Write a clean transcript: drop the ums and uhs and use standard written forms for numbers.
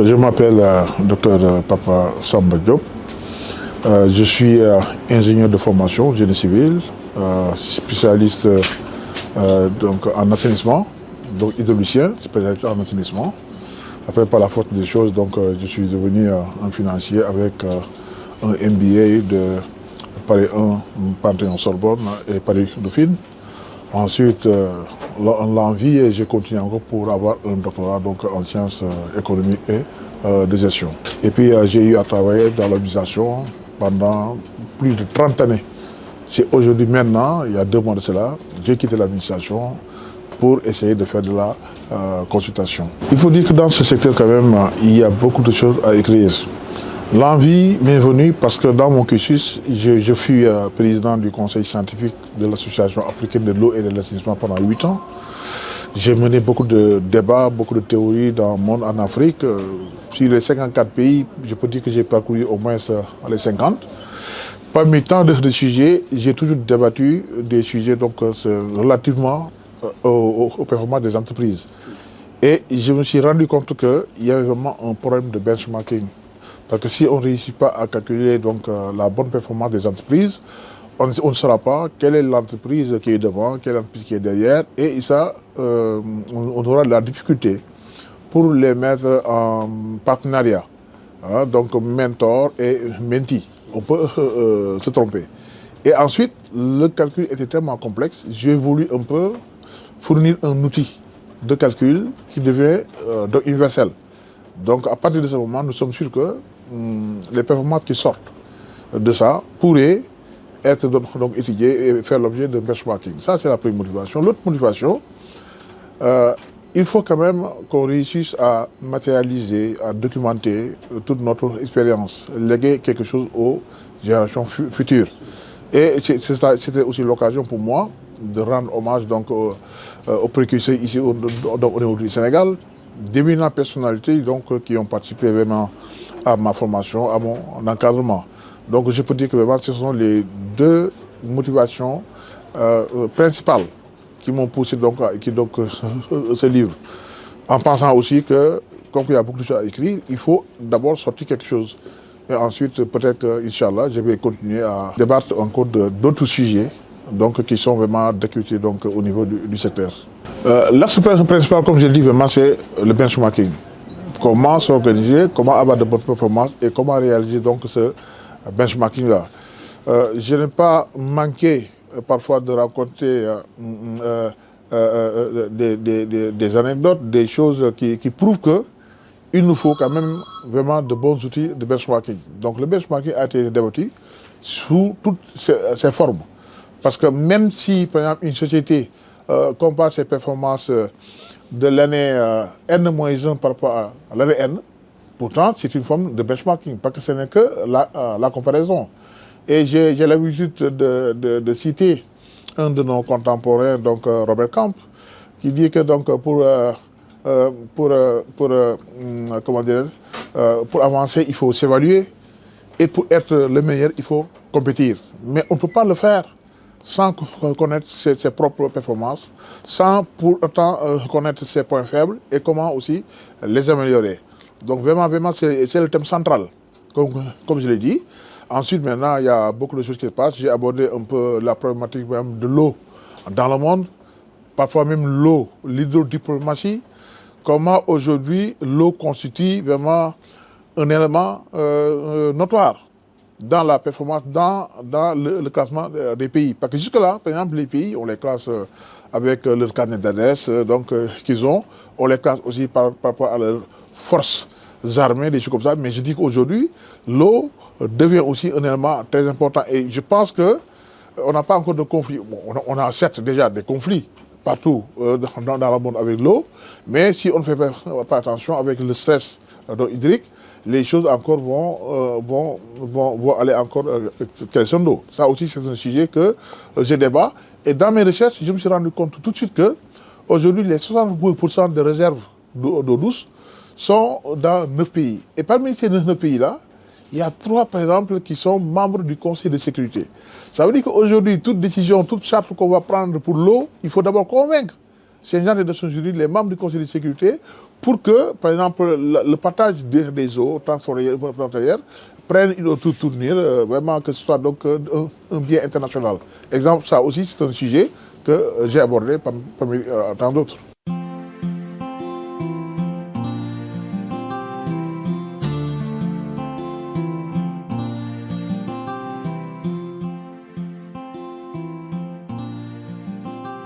Je m'appelle Dr Papa Samba Diop. Je suis ingénieur de formation, génie civil, spécialiste donc en assainissement, donc hydraulicien, spécialiste en assainissement. Après, par la force des choses, donc, je suis devenu un financier avec un MBA de Paris 1, Panthéon-Sorbonne et Paris-Dauphine. Ensuite, l'envie, et j'ai continué encore pour avoir un doctorat donc, en sciences économiques et de gestion. Et puis, j'ai eu à travailler dans l'administration pendant plus de 30 années. C'est aujourd'hui, maintenant, il y a 2 mois de cela, j'ai quitté l'administration pour essayer de faire de la consultation. Il faut dire que dans ce secteur, quand même, il y a beaucoup de choses à écrire. L'envie m'est venue parce que dans mon cursus, je fus président du conseil scientifique de l'Association africaine de l'eau et de l'assainissement pendant 8 ans. J'ai mené beaucoup de débats, beaucoup de théories dans le monde en Afrique. Sur les 54 pays, je peux dire que j'ai parcouru au moins les 50. Parmi tant de sujets, j'ai toujours débattu des sujets donc, relativement aux performances des entreprises. Et je me suis rendu compte qu'il y avait vraiment un problème de benchmarking. Parce que si on ne réussit pas à calculer donc, la bonne performance des entreprises, on ne saura pas quelle est l'entreprise qui est devant, quelle est l'entreprise qui est derrière. Et ça, on aura de la difficulté pour les mettre en partenariat. Hein, donc mentor et mentee. On peut se tromper. Et ensuite, le calcul était tellement complexe, j'ai voulu un peu fournir un outil de calcul qui devait universel. Donc à partir de ce moment, nous sommes sûrs que les performances qui sortent de ça pourraient être donc étudiées et faire l'objet de benchmarking. Ça, c'est la première motivation. L'autre motivation, il faut quand même qu'on réussisse à matérialiser, à documenter toute notre expérience, léguer quelque chose aux générations futures. Et c'était aussi l'occasion pour moi de rendre hommage donc, aux précurseurs ici au niveau du Sénégal, d'éminentes personnalités donc, qui ont participé vraiment à ma formation, à mon encadrement. Donc je peux dire que vraiment ce sont les 2 motivations principales qui m'ont poussé donc, à écrire donc, ce livre. En pensant aussi que, comme il y a beaucoup de choses à écrire, il faut d'abord sortir quelque chose. Et ensuite, peut-être, Inch'Allah, je vais continuer à débattre encore d'autres sujets donc, qui sont vraiment d'actualité donc, au niveau du secteur. L'axe principal, comme je le dis, vraiment, c'est le benchmarking. Comment s'organiser, comment avoir de bonnes performances et comment réaliser donc, ce benchmarking-là. Je n'ai pas manqué parfois de rencontrer des anecdotes, des choses qui prouvent qu'il nous faut quand même vraiment de bons outils de benchmarking. Donc le benchmarking a été débattu sous toutes ses formes. Parce que même si, par exemple, une société compare ses performances de l'année N-1 par rapport à l'année N, pourtant c'est une forme de benchmarking, parce que ce n'est que la comparaison. Et j'ai l'habitude de citer un de nos contemporains, donc Robert Camp, qui dit que donc, pour avancer, il faut s'évaluer, et pour être le meilleur, il faut compétir. Mais on ne peut pas le faire sans connaître ses propres performances, sans pour autant connaître ses points faibles et comment aussi les améliorer. Donc vraiment c'est le thème central, comme je l'ai dit. Ensuite, maintenant, il y a beaucoup de choses qui se passent. J'ai abordé un peu la problématique même de l'eau dans le monde, parfois même l'eau, l'hydrodiplomatie. Comment aujourd'hui l'eau constitue vraiment un élément notoire dans la performance, dans le classement des pays. Parce que jusque-là, par exemple, les pays, on les classe avec leur carnet d'adresse qu'ils ont. On les classe aussi par rapport à leurs forces armées, des choses comme ça. Mais je dis qu'aujourd'hui, l'eau devient aussi un élément très important. Et je pense qu'on n'a pas encore de conflit. Bon, on a certes déjà des conflits partout dans le monde avec l'eau, mais si on ne fait pas attention avec le stress hydrique, les choses encore vont aller encore question d'eau. Ça aussi, c'est un sujet que je débat. Et dans mes recherches, je me suis rendu compte tout de suite que aujourd'hui, les 60% de réserves d'eau douce sont dans 9 pays. Et parmi ces 9 pays-là, il y a 3, par exemple, qui sont membres du Conseil de sécurité. Ça veut dire qu'aujourd'hui, toute décision, toute charte qu'on va prendre pour l'eau, il faut d'abord convaincre ces gens des Nations Unies, les membres du Conseil de sécurité, pour que, par exemple, le partage des eaux transfrontalières prenne une autre tournure, vraiment que ce soit donc un bien international. Exemple, ça aussi, c'est un sujet que j'ai abordé parmi tant d'autres.